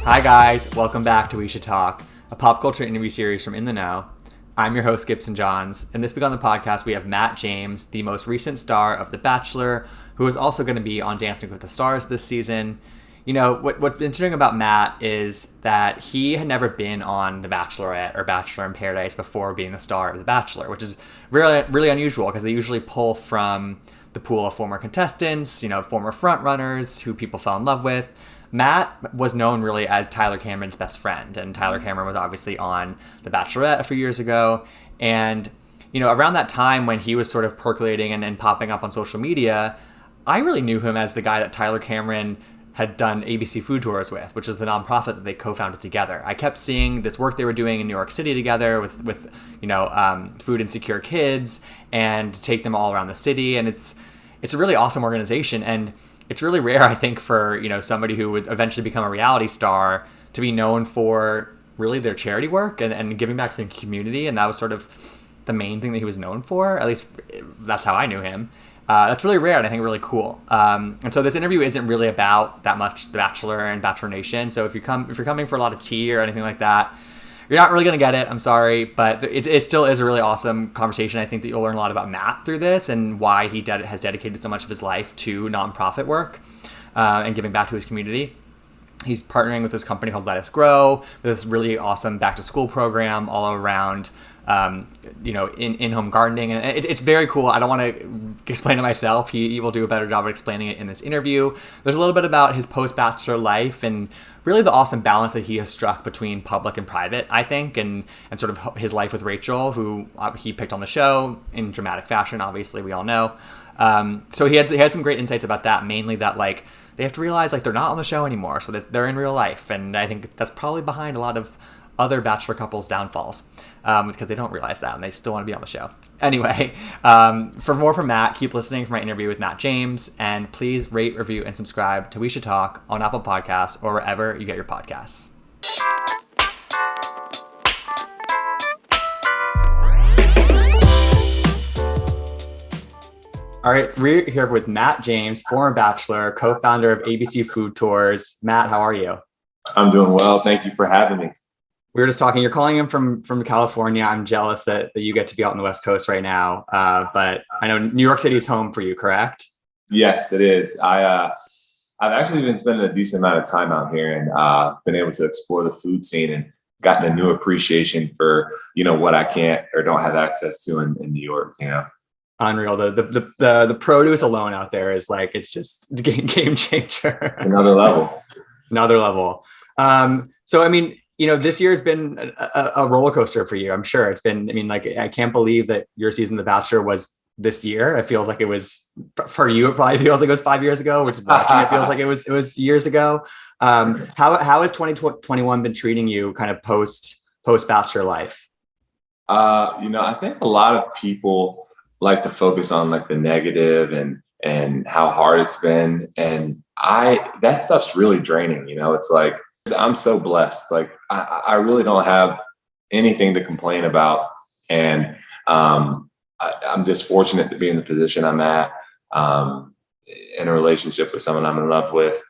Hi guys, welcome back to We Should Talk, a pop culture interview series from In the Know. I'm your host, Gibson Johns, and this week on the podcast we have Matt James, the most recent star of The Bachelor, who is also going to be on Dancing with the Stars this season. You know, what's interesting about Matt is that he had never been on The Bachelorette or Bachelor in Paradise before being the star of The Bachelor, which is really, really unusual because they usually pull from the pool of former contestants, former frontrunners who people fell in love with. Matt was known really as Tyler Cameron's best friend, and Tyler Cameron was obviously on The Bachelorette a few years ago. And, around that time when he was sort of percolating and popping up on social media, I really knew him as the guy that Tyler Cameron had done ABC Food Tours with, which is the nonprofit that they co-founded together. I kept seeing this work they were doing in New York City together with food insecure kids and to take them all around the city. And it's a really awesome organization. And it's really rare, I think, for, somebody who would eventually become a reality star to be known for really their charity work and giving back to the community. And that was sort of the main thing that he was known for. At least that's how I knew him. That's really rare and I think really cool. And so this interview isn't really about that much The Bachelor and Bachelor Nation. So if you're coming for a lot of tea or anything like that, you're not really going to get it. I'm sorry, but it still is a really awesome conversation. I think that you'll learn a lot about Matt through this and why he has dedicated so much of his life to nonprofit work and giving back to his community. He's partnering with this company called Let Us Grow, with this really awesome back to school program all around in-home gardening. And it's very cool. I don't want to explain it myself. He will do a better job of explaining it in this interview. There's a little bit about his post-Bachelor life and really the awesome balance that he has struck between public and private, I think, and sort of his life with Rachel, who he picked on the show in dramatic fashion, obviously, we all know. So he had some great insights about that, mainly that, they have to realize, they're not on the show anymore, so that they're in real life. And I think that's probably behind a lot of other Bachelor couples' downfalls, because they don't realize that and they still want to be on the show. Anyway, for more from Matt, keep listening for my interview with Matt James, and please rate, review, and subscribe to We Should Talk on Apple Podcasts or wherever you get your podcasts. All right, we're here with Matt James, former Bachelor, co-founder of ABC Food Tours. Matt, how are you? I'm doing well. Thank you for having me. We were just talking, you're calling in from California. I'm jealous that you get to be out on the West Coast right now. But I know New York City is home for you, correct? Yes, it is. I've actually been spending a decent amount of time out here and been able to explore the food scene and gotten a new appreciation for, what I can't or don't have access to in New York, Unreal. The produce alone out there is it's just a game changer. Another level. So, I mean, this year has been a roller coaster for you. I'm sure it's been, I can't believe that your season of The Bachelor was this year. It feels like it was for you. It probably feels like it was 5 years ago, which is watching it feels like it was years ago. How has 2021 been treating you kind of post Bachelor life? I think a lot of people like to focus on the negative and how hard it's been. And that stuff's really draining. It's I'm so blessed. I really don't have anything to complain about. And I'm just fortunate to be in the position I'm at, in a relationship with someone I'm in love with,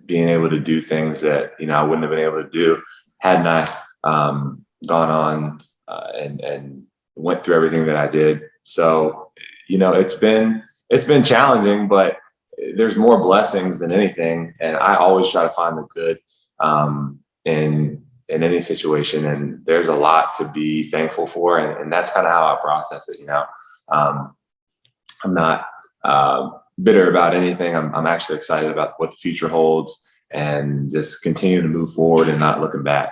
being able to do things that, I wouldn't have been able to do hadn't I gone on and went through everything that I did. So, it's been challenging, but there's more blessings than anything. And I always try to find the good in any situation. And there's a lot to be thankful for. And that's kind of how I process it. I'm not bitter about anything. I'm actually excited about what the future holds and just continue to move forward and not looking back.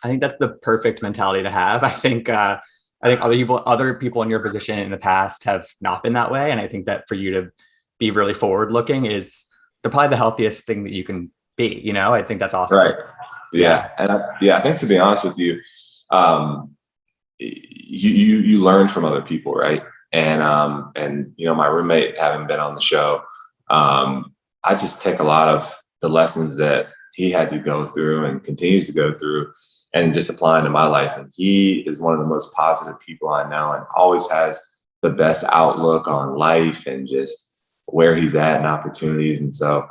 I think that's the perfect mentality to have. I think other people in your position in the past have not been that way. And I think that for you to be really forward looking is probably the healthiest thing that you can be, I think that's awesome. Right. Yeah. And I think, to be honest with you, you learn from other people. Right. And my roommate, having been on the show, I just take a lot of the lessons that he had to go through and continues to go through and just applying to my life. And he is one of the most positive people I know and always has the best outlook on life and just where he's at and opportunities. And so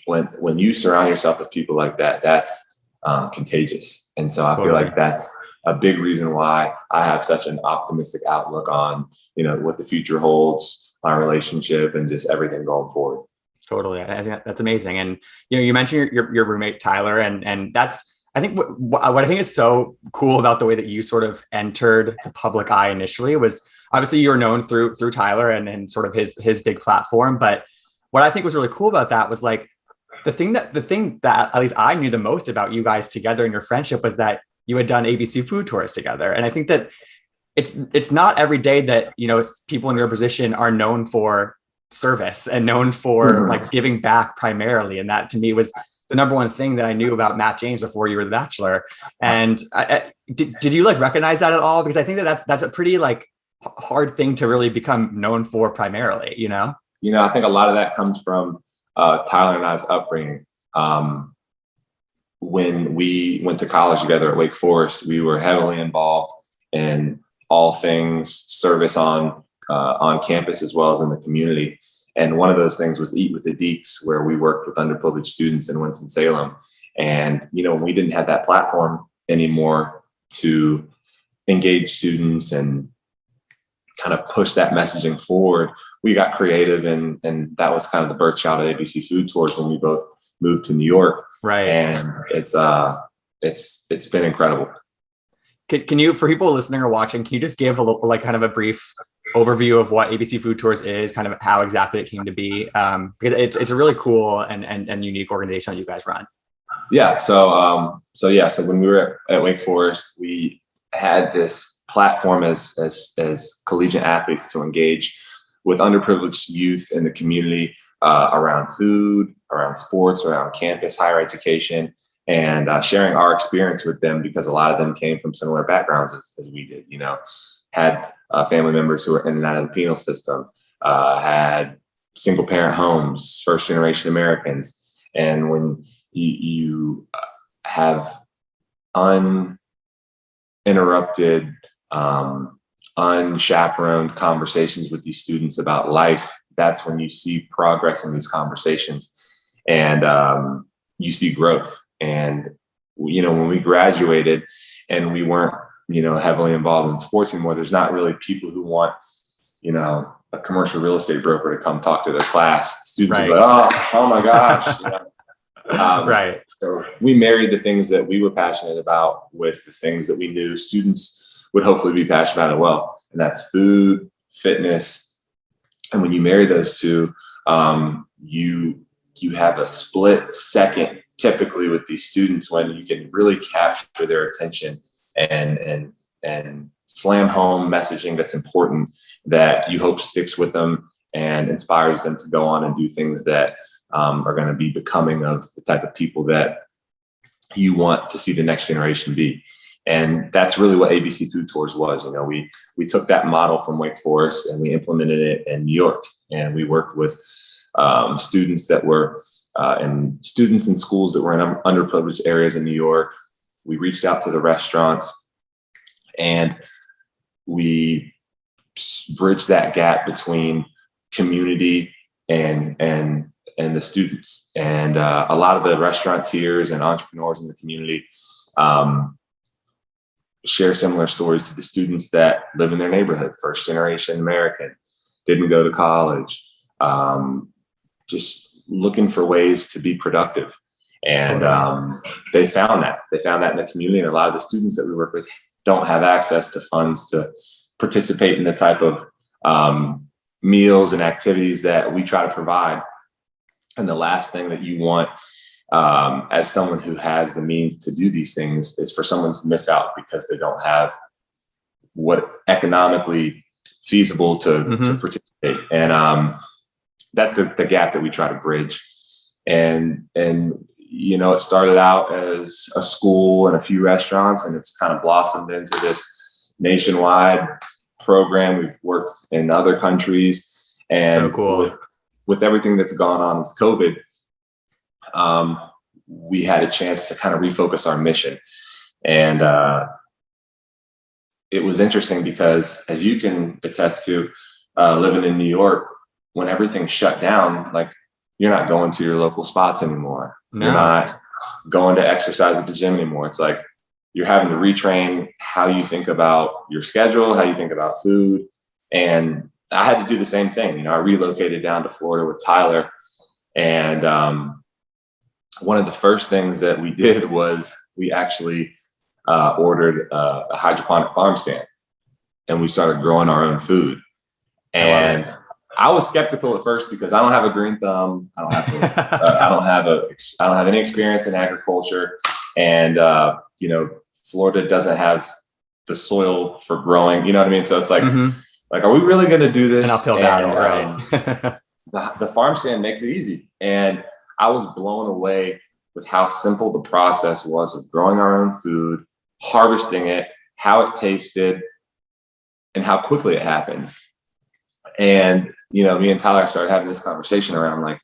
when you surround yourself with people like that, that's contagious. And so I feel Totally. like that's a big reason why I have such an optimistic outlook on, what the future holds, my relationship, and just everything going forward. Totally. I think that's amazing. And, you mentioned your roommate, Tyler, and that's, I think what I think is so cool about the way that you sort of entered the public eye initially was obviously you were known through Tyler and sort of his big platform. But what I think was really cool about that was like the thing that at least I knew the most about you guys together and your friendship was that you had done ABC food tours together. And I think that it's not every day that, people in your position are known for service and known for like giving back primarily. And that to me was the number one thing that I knew about Matt James before you were the Bachelor. And did you like recognize that at all? Because I think that's a pretty like hard thing to really become known for primarily, I think a lot of that comes from Tyler and I's upbringing. When we went to college together at Wake Forest, we were heavily involved in all things service on campus as well as in the community. And one of those things was Eat with the Deeks, where we worked with underprivileged students in Winston-Salem. And, when we didn't have that platform anymore to engage students and kind of push that messaging forward, we got creative. And that was kind of the birth child of ABC Food Tours when we both moved to New York. Right. And it's been incredible. Can you, for people listening or watching, can you just give a little, like kind of a brief overview of what ABC Food Tours is, kind of how exactly it came to be? Because it's a really cool and unique organization that you guys run. Yeah. So when we were at Wake Forest, we had this platform as collegiate athletes to engage with underprivileged youth in the community around food, around sports, around campus, higher education, and sharing our experience with them, because a lot of them came from similar backgrounds as we did, had family members who were in and out of the penal system, had single parent homes, first generation Americans. And when you have uninterrupted, unchaperoned conversations with these students about life, that's when you see progress in these conversations, and you see growth. And, when we graduated and we weren't, heavily involved in sports anymore, there's not really people who want, a commercial real estate broker to come talk to their class. Students Right. are like, oh my gosh. Right. So we married the things that we were passionate about with the things that we knew students would hopefully be passionate about as well. And that's food, fitness. And when you marry those two, you have a split second typically with these students when you can really capture their attention and slam home messaging that's important, that you hope sticks with them and inspires them to go on and do things that are going to be becoming of the type of people that you want to see the next generation be. And that's really what ABC Food Tours was. We took that model from Wake Forest and we implemented it in New York, and we worked with students that were students in schools that were in underprivileged areas in New York. We reached out to the restaurants and we bridged that gap between community and the students. And a lot of the restaurateurs and entrepreneurs in the community share similar stories to the students that live in their neighborhood, first generation American, didn't go to college, just looking for ways to be productive. And they found that in the community. And a lot of the students that we work with don't have access to funds to participate in the type of meals and activities that we try to provide. And the last thing that you want as someone who has the means to do these things is for someone to miss out because they don't have what economically feasible to participate. And that's the gap that we try to bridge. And it started out as a school and a few restaurants, and it's kind of blossomed into this nationwide program. We've worked in other countries, and so cool. With everything that's gone on with COVID, we had a chance to kind of refocus our mission. And it was interesting because, as you can attest to, living in New York, when everything shut down, like you're not going to your local spots anymore. No. You're not going to exercise at the gym anymore. It's like you're having to retrain how you think about your schedule, how you think about food. And I had to do the same thing. You know, I relocated down to Florida with Tyler. And one of the first things that we did was we actually ordered a hydroponic farm stand, and we started growing our own food. And I was skeptical at first because I don't have a green thumb. I don't have any experience in agriculture, and you know, Florida doesn't have the soil for growing. You know what I mean? So it's like, are we really going to do this? An uphill battle, right? The farm stand makes it easy, and I was blown away with how simple the process was of growing our own food, harvesting it, how it tasted, and how quickly it happened. And, you know, me and Tyler started having this conversation around, like,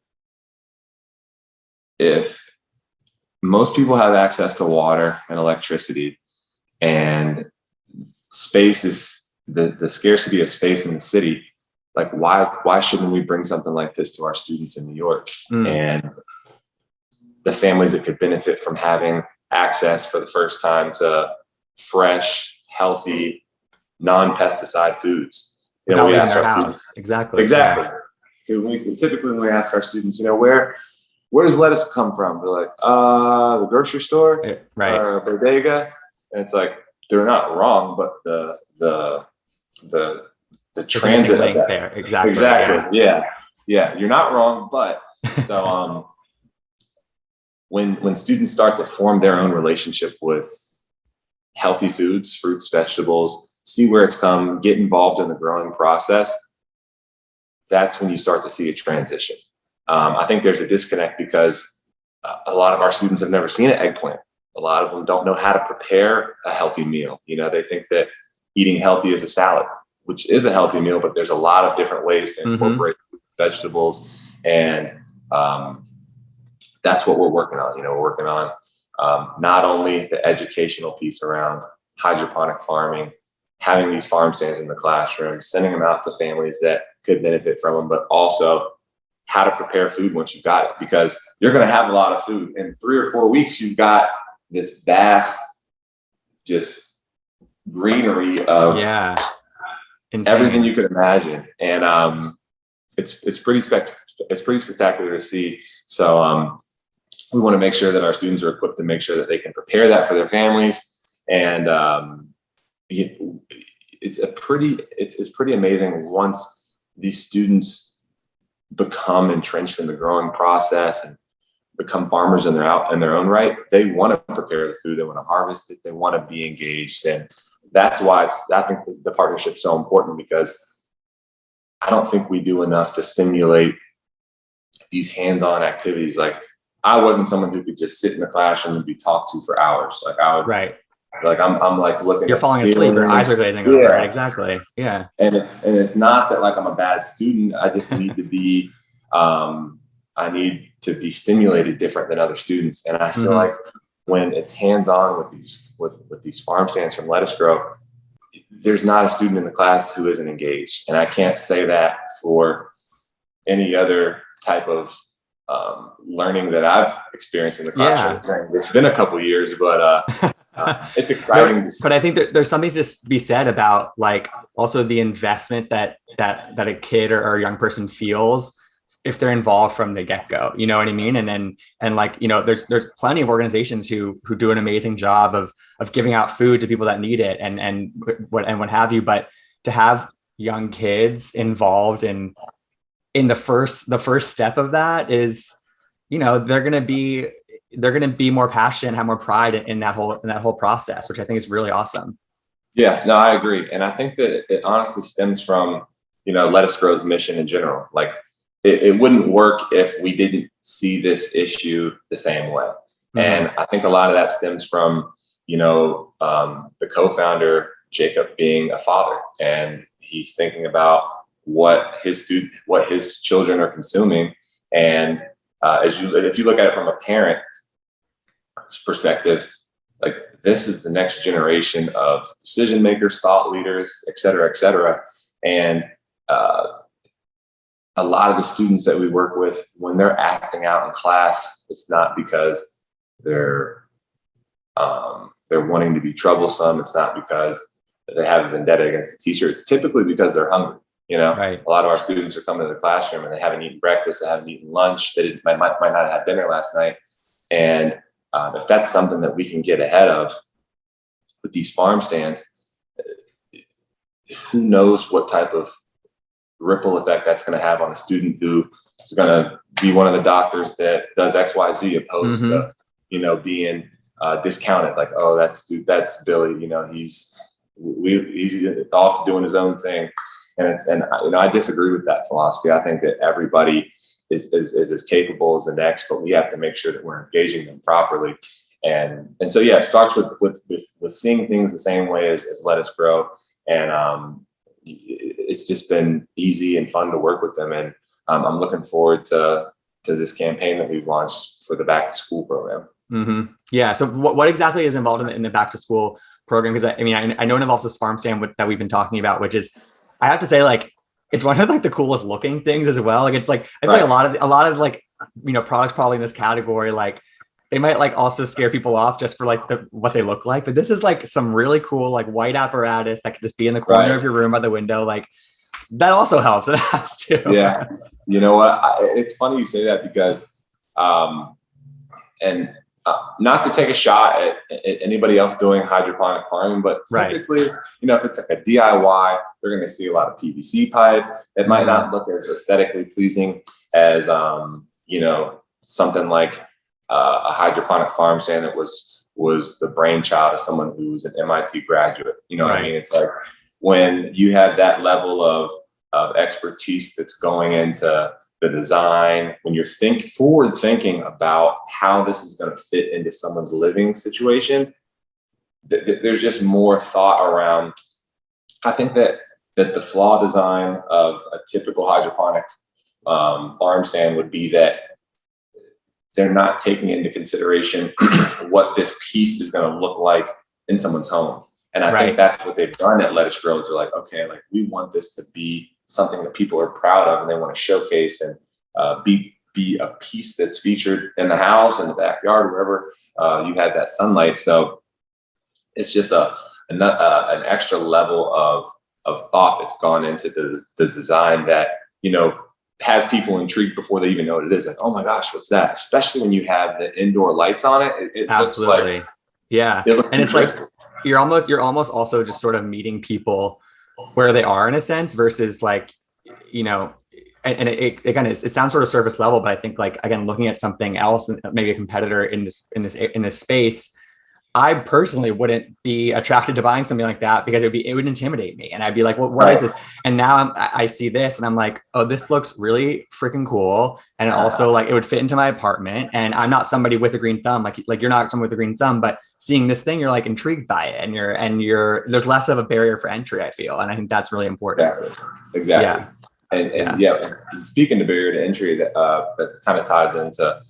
if most people have access to water and electricity, and space is the scarcity of space in the city, like, why shouldn't we bring something like this to our students in New York and the families that could benefit from having access for the first time to fresh, healthy, non-pesticide foods? You know, we ask our students, exactly. Yeah. Typically, when we ask our students, you know, where does lettuce come from? They're like, the grocery store, right, or bodega. And it's like, they're not wrong, but the transit link there, exactly. Yeah, you're not wrong, but so when students start to form their own relationship with healthy foods, fruits, vegetables, see where it's come, get involved in the growing process, that's when you start to see a transition. I think there's a disconnect because a lot of our students have never seen an eggplant. A lot of them don't know how to prepare a healthy meal. You know, they think that eating healthy is a salad, which is a healthy meal, but there's a lot of different ways to incorporate vegetables. And that's what we're working on. You know, we're working on not only the educational piece around hydroponic farming, having these farm stands in the classroom, sending them out to families that could benefit from them, but also how to prepare food once you've got it, because you're going to have a lot of food. In 3 or 4 weeks, you've got this vast, just greenery of everything you could imagine. And it's pretty spectacular to see. So we want to make sure that our students are equipped to make sure that they can prepare that for their families. And it's pretty amazing once these students become entrenched in the growing process and become farmers in their own right. They want to prepare the food, they want to harvest it, they want to be engaged. And that's why I think the partnership's so important, because I don't think we do enough to stimulate these hands-on activities. Like, I wasn't someone who could just sit in the classroom and be talked to for hours. Like, I would, like, I'm like looking. You're falling asleep. Your eyes are glazing over. Right? Exactly. Yeah. And it's not that, like, I'm a bad student. I just need to be. I need to be stimulated different than other students. And I feel like when it's hands-on with these farm stands from Lettuce Grow, there's not a student in the class who isn't engaged. And I can't say that for any other type of learning that I've experienced in the classroom. It's been a couple of years, but it's exciting. But I think there's something to be said about, like, also the investment that a kid or a young person feels if they're involved from the get-go. You know what I mean? And like, you know, there's plenty of organizations who do an amazing job of giving out food to people that need it and what have you. But to have young kids involved in the first step of that is, you know, they're going to be more passionate, have more pride in that whole process, which I think is really awesome. Yeah, no, I agree. And I think that it honestly stems from, you know, Lettuce Grow's mission in general. Like, it wouldn't work if we didn't see this issue the same way. And I think a lot of that stems from, you know, the co-founder, Jacob, being a father, and he's thinking about what his children are consuming. And if you look at it from a parent perspective, like, this is the next generation of decision makers, thought leaders, et cetera, et cetera. And a lot of the students that we work with, when they're acting out in class, it's not because they're wanting to be troublesome. It's not because they have a vendetta against the teacher. It's typically because they're hungry. Right. A lot of our students are coming to the classroom and they haven't eaten breakfast, they haven't eaten lunch, they might not have had dinner last night. And if that's something that we can get ahead of with these farm stands, who knows what type of ripple effect that's going to have on a student who is going to be one of the doctors that does XYZ opposed to, being discounted. Like, oh, that's Billy, he's off doing his own thing. And I disagree with that philosophy. I think that everybody is as capable as the next, but we have to make sure that we're engaging them properly. And so, yeah, it starts with seeing things the same way as Let Us Grow. And it's just been easy and fun to work with them. And I'm looking forward to this campaign that we've launched for the back to school program. Mm-hmm. Yeah. So what exactly is involved in the back to school program? Because I know it involves this farm stand that we've been talking about, which is, I have to say, like, it's one of like the coolest looking things as well. Like, it's like, I feel like a lot of like, products probably in this category, like they might like also scare people off just for like what they look like. But this is like some really cool, like white apparatus that could just be in the corner of your room by the window. Like that also helps. It has to. Yeah. You know what? It's funny you say that because, and not to take a shot at anybody else doing hydroponic farming, but typically, if it's like a DIY, they're going to see a lot of PVC pipe. It might not look as aesthetically pleasing as, something like a hydroponic farm stand that was the brainchild of someone who was an MIT graduate. You know what I mean? It's like when you have that level of expertise that's going into the design, when you're forward thinking about how this is going to fit into someone's living situation, there's just more thought around. I think that the flaw design of a typical hydroponic farm stand would be that they're not taking into consideration what this piece is going to look like in someone's home. And I think that's what they've done at Let Us Grow. They're like, okay, like we want this to be something that people are proud of and they want to showcase and be a piece that's featured in the house, in the backyard, wherever you had that sunlight. So it's just an extra level of thought that's gone into the design that, has people intrigued before they even know what it is. Like, oh my gosh, what's that? Especially when you have the indoor lights on it. It Absolutely. looks like, yeah. And it's like, you're almost also just sort of meeting people where they are in a sense versus like, and it sounds sort of surface level, but I think like, again, looking at something else, maybe a competitor in this space, I personally wouldn't be attracted to buying something like that because it would intimidate me. And I'd be like, well, what is this? And now I see this and I'm like, oh, this looks really freaking cool. And it also like, it would fit into my apartment. And I'm not somebody with a green thumb. Like you're not someone with a green thumb, but seeing this thing, you're like intrigued by it. And there's less of a barrier for entry, I feel. And I think that's really important. Exactly. Yeah. And speaking to barrier to entry, that kind of ties into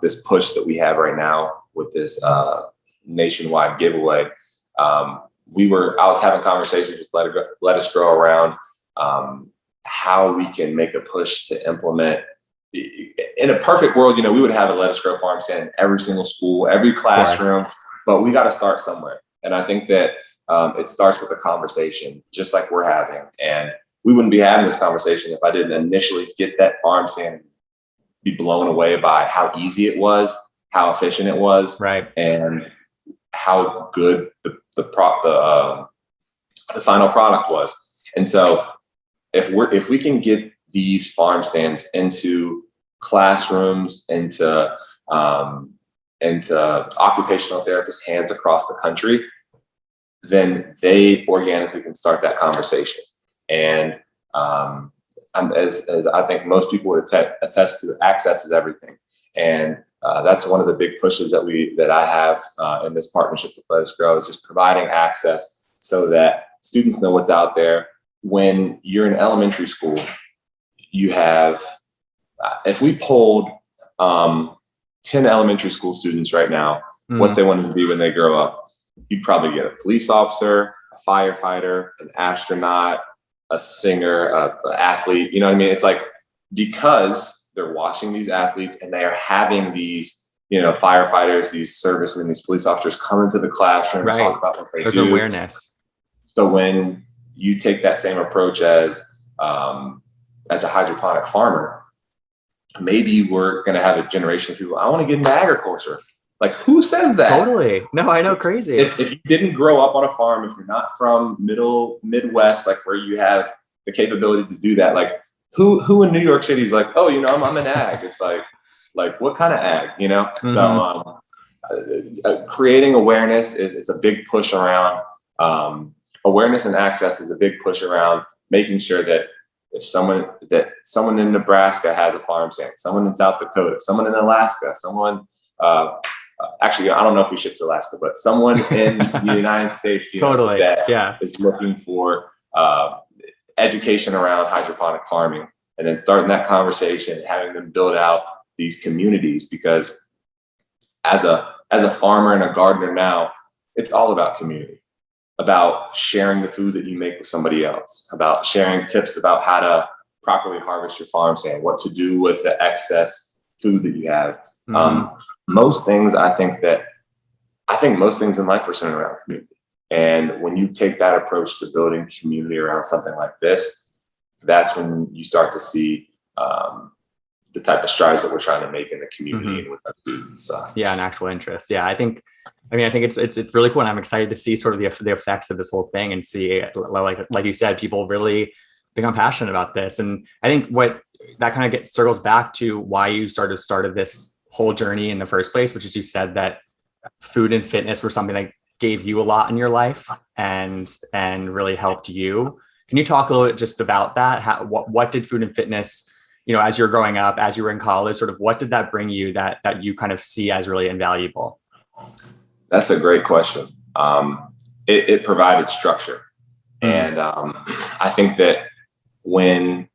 this push that we have right now with this nationwide giveaway. I was having conversations with Let Us Grow around how we can make a push to implement. In a perfect world, we would have a Let Us Grow farm stand in every single school, every classroom, but we got to start somewhere. And I think that it starts with a conversation, just like we're having. And we wouldn't be having this conversation if I didn't initially get that farm stand, be blown away by how easy it was, how efficient it was, and how good the final product was. And so if we can get these farm stands into classrooms, into occupational therapists' hands across the country, then they organically can start that conversation. And as I think most people would attest to, access is everything. And that's one of the big pushes that I have in this partnership with Let Us Grow, is just providing access so that students know what's out there. When you're in elementary school, you have, if we polled 10 elementary school students right now, what they want to be when they grow up, you'd probably get a police officer, a firefighter, an astronaut, a singer, an athlete. You know what I mean? It's like because they're watching these athletes and they are having these, firefighters, these servicemen, these police officers come into the classroom and talk about what they There's do. awareness. So when you take that same approach as a hydroponic farmer, maybe we're going to have a generation of people, I want to get into agriculture. Like, who says that? Totally. No, I know, crazy. If you didn't grow up on a farm, if you're not from Midwest, like where you have the capability to do that, like who in New York City is like, oh, I'm an ag. It's like what kind of ag, Mm-hmm. So creating awareness is a big push around awareness, and access is a big push around making sure that if someone in Nebraska has a farm stand, someone in South Dakota, someone in Alaska, someone actually, I don't know if we ship to Alaska, but someone in the United States totally. that is looking for education around hydroponic farming, and then starting that conversation, having them build out these communities, because as a farmer and a gardener now, it's all about community, about sharing the food that you make with somebody else, about sharing tips about how to properly harvest your farm stand, what to do with the excess food that you have. Mm-hmm. Most things, I think most things in life are centered around community. And when you take that approach to building community around something like this, that's when you start to see the type of strides that we're trying to make in the community and with our students. Yeah, an actual interest. Yeah, I think it's really cool, and I'm excited to see sort of the effects of this whole thing, and see, like you said, people really become passionate about this. And I think what that kind of circles back to why you started this whole journey in the first place, which is, you said that food and fitness were something that gave you a lot in your life and really helped you. Can you talk a little bit just about that? What did food and fitness, as you're growing up, as you were in college, sort of what did that bring you that you kind of see as really invaluable? That's a great question. It provided structure. And I think that when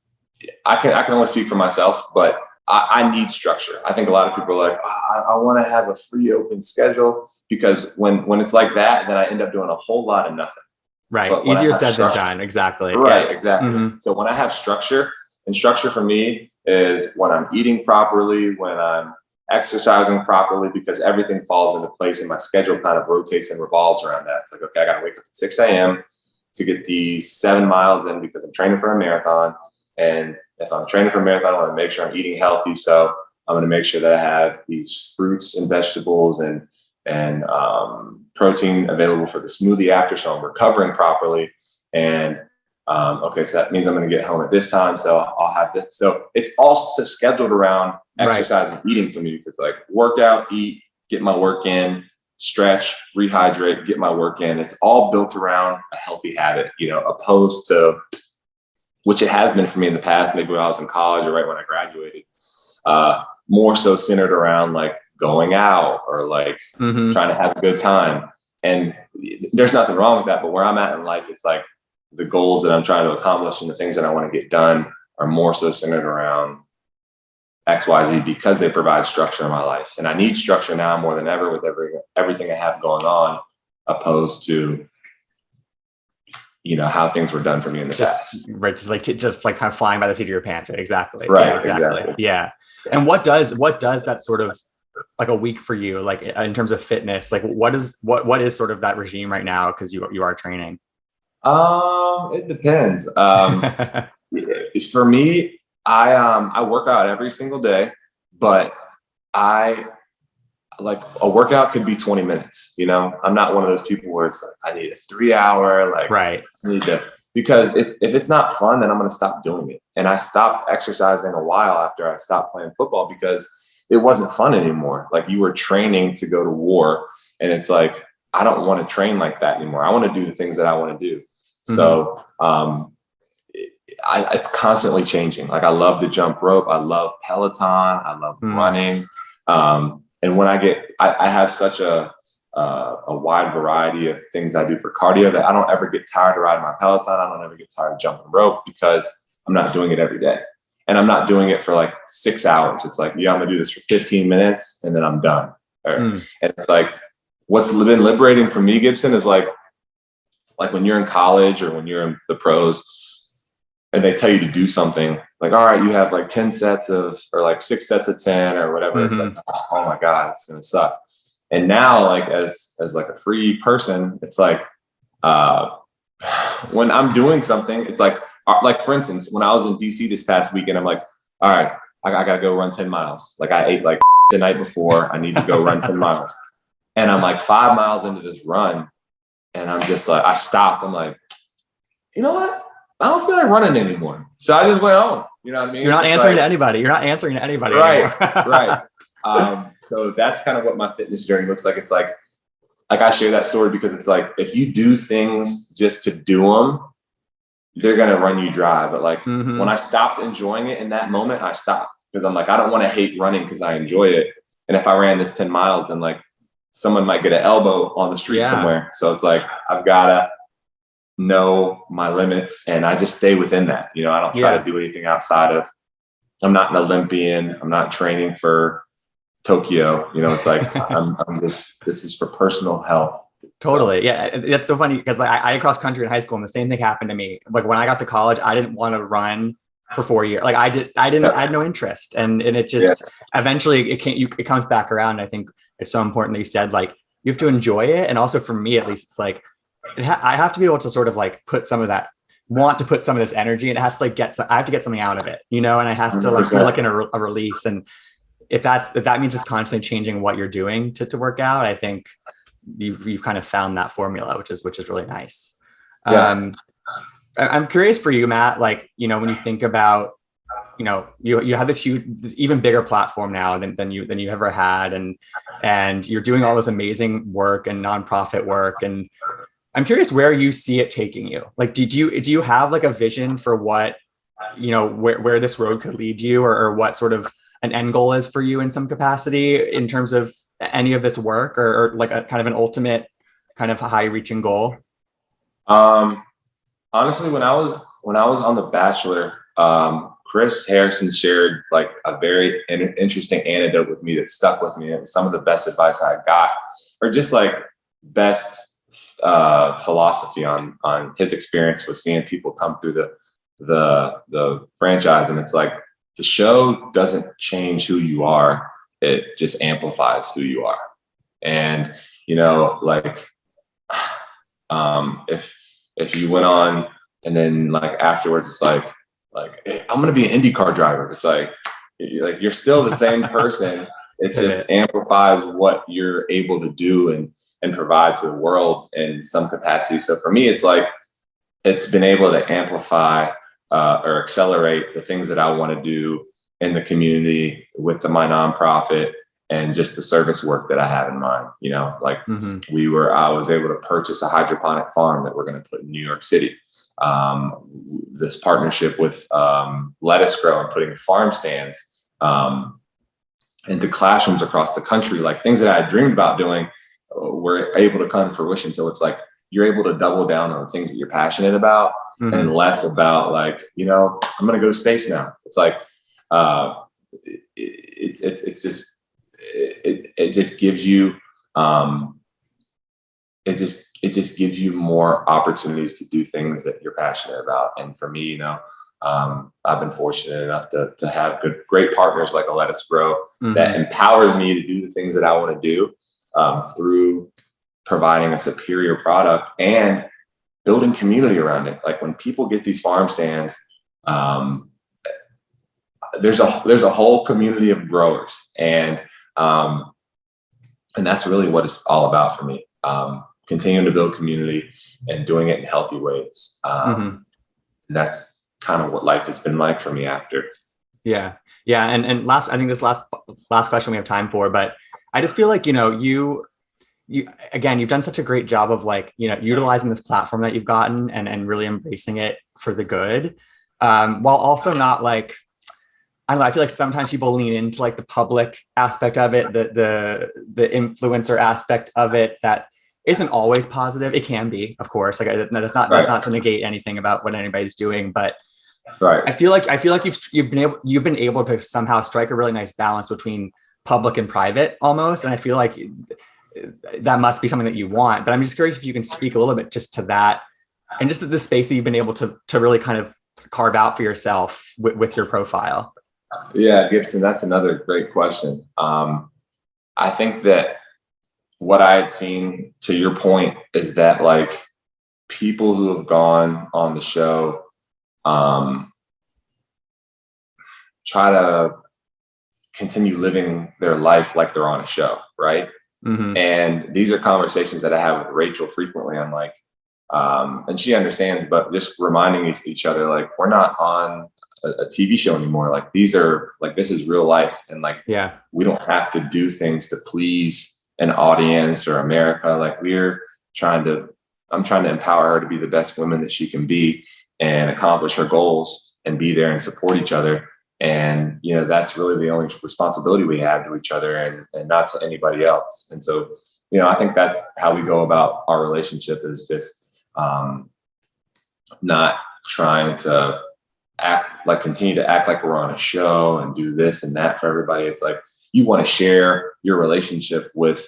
I can only speak for myself, but I need structure. I think a lot of people are like, I want to have a free open schedule, because when it's like that, then I end up doing a whole lot of nothing. Right. Easier said than done. Exactly. Right. Yeah. Exactly. Mm-hmm. So when I have structure, and structure for me is when I'm eating properly, when I'm exercising properly, because everything falls into place and my schedule kind of rotates and revolves around that. It's like, okay, I got to wake up at 6 a.m. to get these 7 miles in, because I'm training for a marathon. And if I'm training for a marathon, I want to make sure I'm eating healthy. So I'm going to make sure that I have these fruits and vegetables and protein available for the smoothie after. So I'm recovering properly. And okay, so that means I'm going to get home at this time. So I'll have this. So it's all scheduled around exercise and eating for me, because like workout, eat, get my work in, stretch, rehydrate, get my work in. It's all built around a healthy habit, opposed to, which it has been for me in the past, maybe when I was in college or right when I graduated, more so centered around like going out or like trying to have a good time. And there's nothing wrong with that. But where I'm at in life, it's like the goals that I'm trying to accomplish and the things that I want to get done are more so centered around XYZ, because they provide structure in my life. And I need structure now more than ever with everything I have going on, opposed to how things were done for me in the past. Right. Just like kind of flying by the seat of your pants. Exactly. Right. Yeah, exactly. Yeah. And what does that sort of like a week for you, like in terms of fitness, like what is sort of that regime right now? Cause you are training. It depends. For me, I work out every single day, but like a workout could be 20 minutes. I'm not one of those people where it's like, I need a 3 hour, like, right. I need to, because if it's not fun, then I'm going to stop doing it. And I stopped exercising a while after I stopped playing football, because it wasn't fun anymore. Like, you were training to go to war. And it's like, I don't want to train like that anymore. I want to do the things that I want to do. So, it's constantly changing. Like, I love the jump rope. I love Peloton. I love running. And when I have such a wide variety of things I do for cardio that I don't ever get tired of riding my Peloton. I don't ever get tired of jumping rope, because I'm not doing it every day. And I'm not doing it for like 6 hours. It's like, I'm going to do this for 15 minutes and then I'm done. And it's like, what's been liberating for me, Gibson, is like when you're in college or when you're in the pros, and they tell you to do something like, all right, you have like 10 sets of, or like 6 sets of 10 or whatever. It's like, oh my God, it's going to suck. And now like as like a free person, it's like, when I'm doing something, it's like for instance, when I was in DC this past weekend, I'm like, all right, I gotta go run 10 miles. Like I ate like the night before, I need to go run 10 miles. And I'm like 5 miles into this run, and I'm just like, I stopped. I'm like, you know what? I don't feel like running anymore. So I just went home. You know what I mean? You're not answering to anybody. You're not answering to anybody. Right. Right. So that's kind of what my fitness journey looks like. It's like I share that story because it's like, if you do things just to do them, they're going to run you dry. But like when I stopped enjoying it in that moment, I stopped because I'm like, I don't want to hate running because I enjoy it. And if I ran this 10 miles, then like someone might get an elbow on the street somewhere. So it's like, I've got to know my limits and I just stay within that. You know, I don't try to do anything outside of, I'm not an Olympian. I'm not training for Tokyo. You know, it's like, I'm just, this is for personal health. Totally. So. Yeah. It's so funny because I did cross country in high school and the same thing happened to me. Like when I got to college, I didn't want to run for 4 years. Like I had no interest. And it just, eventually it comes back around. I think it's so important that you said, like, you have to enjoy it. And also for me, at least, it's like, I have to be able to sort of like put some of that, want to put some of this energy, and it has to like I have to get something out of it, you know, and I have to like feel like in a release. And if that means just constantly changing what you're doing to work out, I think you've kind of found that formula, which is really nice. Yeah. I'm curious for you, Matt, like, you know, when you think about, you know, you have this huge, even bigger platform now than you ever had. And you're doing all this amazing work and nonprofit work. And I'm curious where you see it taking you. Like, do you have like a vision for what, you know, where this road could lead you, or what sort of an end goal is for you in some capacity in terms of any of this work, or like a kind of an ultimate kind of high reaching goal? Honestly, when I was on The Bachelor, Chris Harrison shared like a very interesting anecdote with me that stuck with me. It was some of the best advice I got, or just like best philosophy on his experience with seeing people come through the franchise. And it's like, the show doesn't change who you are, it just amplifies who you are. And you know, like if you went on and then like afterwards it's like hey, I'm gonna be an IndyCar driver, it's like you're still the same person. It just amplifies what you're able to do and provide to the world in some capacity. So for me, it's like, it's been able to amplify or accelerate the things that I want to do in the community with my nonprofit and just the service work that I have in mind. You know, like I was able to purchase a hydroponic farm that we're going to put in New York City. This partnership with Lettuce Grow and putting farm stands into classrooms across the country, like things that I had dreamed about doing were able to come to fruition. So it's like, you're able to double down on things that you're passionate about and less about like, you know, I'm going to go to space now. It's like, it's just, it just gives you, it just gives you more opportunities to do things that you're passionate about. And for me, you know, I've been fortunate enough to have great partners like a Lettuce Grow that empowers me to do the things that I want to do through providing a superior product and building community around it. Like when people get these farm stands, there's a whole community of growers, and that's really what it's all about for me. Continuing to build community and doing it in healthy ways. That's kind of what life has been like for me after. Yeah. And I think this last question we have time for, but I just feel like, you know, you again, you've done such a great job of like, you know, utilizing this platform that you've gotten and really embracing it for the good, while also not like, I don't know, I feel like sometimes people lean into like the public aspect of it, the influencer aspect of it that isn't always positive. It can be, of course. Like that's not to negate anything about what anybody's doing, but I feel like you've been able to somehow strike a really nice balance between public and private almost. And I feel like that must be something that you want, but I'm just curious if you can speak a little bit just to that and just the space that you've been able to really kind of carve out for yourself with your profile? Yeah, Gibson, that's another great question. I think that what I had seen, to your point, is that like people who have gone on the show try to continue living their life like they're on a show, right? Mm-hmm. And these are conversations that I have with Rachel frequently. I'm like, and she understands, but just reminding each other, like, we're not on a TV show anymore. Like, these are like, this is real life. And like, Yeah. we don't have to do things to please an audience or America. Like, I'm trying to empower her to be the best woman that she can be and accomplish her goals and be there and support each other. And, you know, that's really the only responsibility we have to each other and not to anybody else. And so, you know, I think that's how we go about our relationship, is just not trying to continue to act like we're on a show and do this and that for everybody. It's like, you want to share your relationship with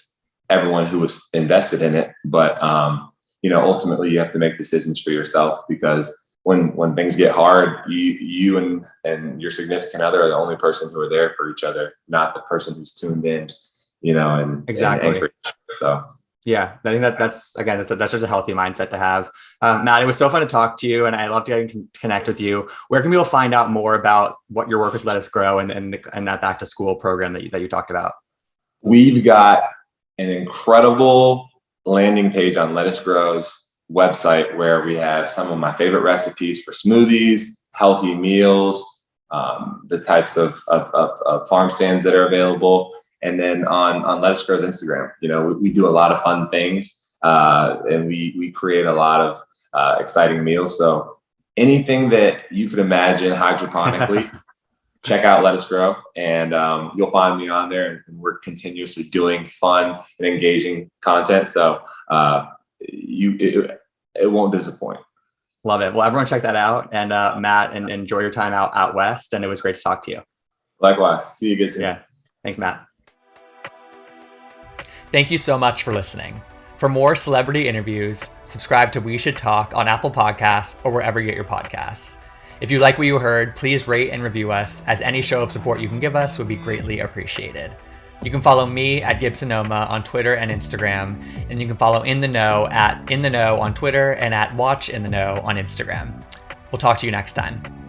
everyone who was invested in it. But, you know, ultimately you have to make decisions for yourself, because when things get hard, you and your significant other are the only person who are there for each other, not the person who's tuned in, you know, and Exactly. and so. Yeah, I think that's just a healthy mindset to have. Matt, it was so fun to talk to you, and I love to connect with you. Where can people find out more about what your work with Let Us Grow and that back to school program that you talked about? We've got an incredible landing page on Let Us Grow's website where we have some of my favorite recipes for smoothies, healthy meals, the types of farm stands that are available. And then on Let Us Grow's Instagram, you know, we do a lot of fun things, and we create a lot of exciting meals. So anything that you could imagine hydroponically, check out Let Us Grow, and you'll find me on there. And we're continuously doing fun and engaging content. So it won't disappoint. Love it. Well, everyone check that out. And Matt, and enjoy your time out west. And it was great to talk to you. Likewise. See you again soon. Yeah. Thanks, Matt. Thank you so much for listening. For more celebrity interviews, subscribe to We Should Talk on Apple Podcasts or wherever you get your podcasts. If you like what you heard, please rate and review us, as any show of support you can give us would be greatly appreciated. You can follow me at Gibsonoma on Twitter and Instagram, and you can follow In the Know at In the Know on Twitter and at Watch In the Know on Instagram. We'll talk to you next time.